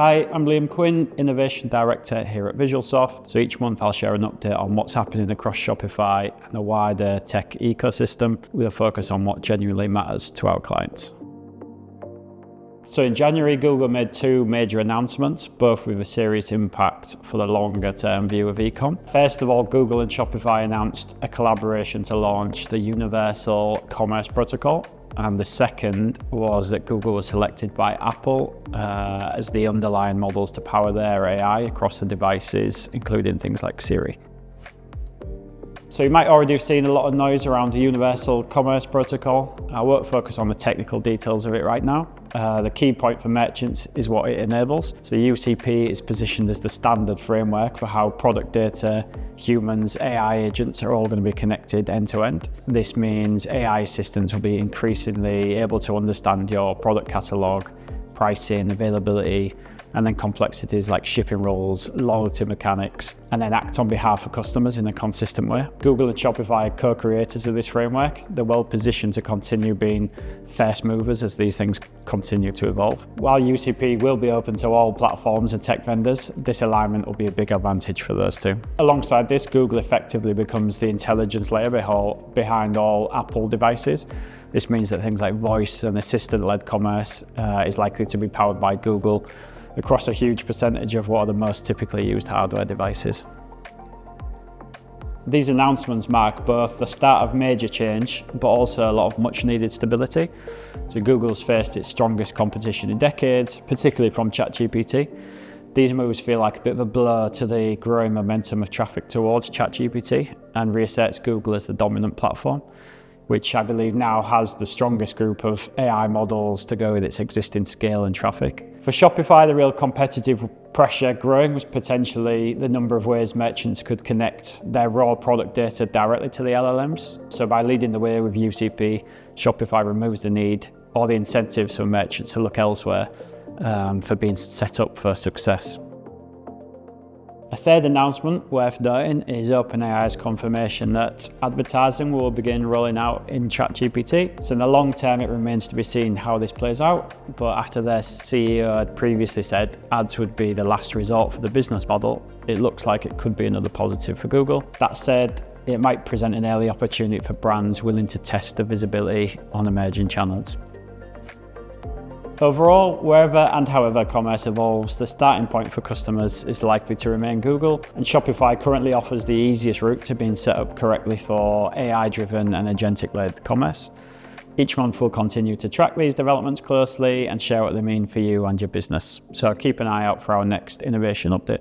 Hi, I'm Liam Quinn, Innovation Director here at Visualsoft. So each month I'll share an update on what's happening across Shopify and the wider tech ecosystem with a focus on what genuinely matters to our clients. So in January, Google made two major announcements, both with a serious impact for the longer term view of e-com. First of all, Google and Shopify announced a collaboration to launch the Universal Commerce Protocol. And the second was that Google was selected by Apple as the underlying models to power their AI across the devices, including things like Siri. So you might already have seen a lot of noise around the Universal Commerce Protocol. I won't focus on the technical details of it right now. The key point for merchants is what it enables. So UCP is positioned as the standard framework for how product data, humans, AI agents are all going to be connected end to end. This means AI systems will be increasingly able to understand your product catalog, pricing, availability, and then complexities like shipping rules, loyalty mechanics, and then act on behalf of customers in a consistent way. Google and Shopify are co-creators of this framework. They're well positioned to continue being first movers as these things continue to evolve. While UCP will be open to all platforms and tech vendors, this alignment will be a big advantage for those two. Alongside this, Google effectively becomes the intelligence layer behind all Apple devices. This means that things like voice and assistant-led commerce is likely to be powered by Google across a huge percentage of what are the most typically used hardware devices. These announcements mark both the start of major change, but also a lot of much needed stability. So Google's faced its strongest competition in decades, particularly from ChatGPT. These moves feel like a bit of a blow to the growing momentum of traffic towards ChatGPT and reasserts Google as the dominant platform, which I believe now has the strongest group of AI models to go with its existing scale and traffic. For Shopify, the real competitive pressure growing was potentially the number of ways merchants could connect their raw product data directly to the LLMs. So by leading the way with UCP, Shopify removes the need or the incentives for merchants to look elsewhere for being set up for success. A third announcement worth noting is OpenAI's confirmation that advertising will begin rolling out in ChatGPT. So in the long term, it remains to be seen how this plays out. But after their CEO had previously said ads would be the last resort for the business model, it looks like it could be another positive for Google. That said, it might present an early opportunity for brands willing to test the visibility on emerging channels. Overall, wherever and however commerce evolves, the starting point for customers is likely to remain Google, and Shopify currently offers the easiest route to being set up correctly for AI-driven and agentic-led commerce. Each month we'll continue to track these developments closely and share what they mean for you and your business. So keep an eye out for our next innovation update.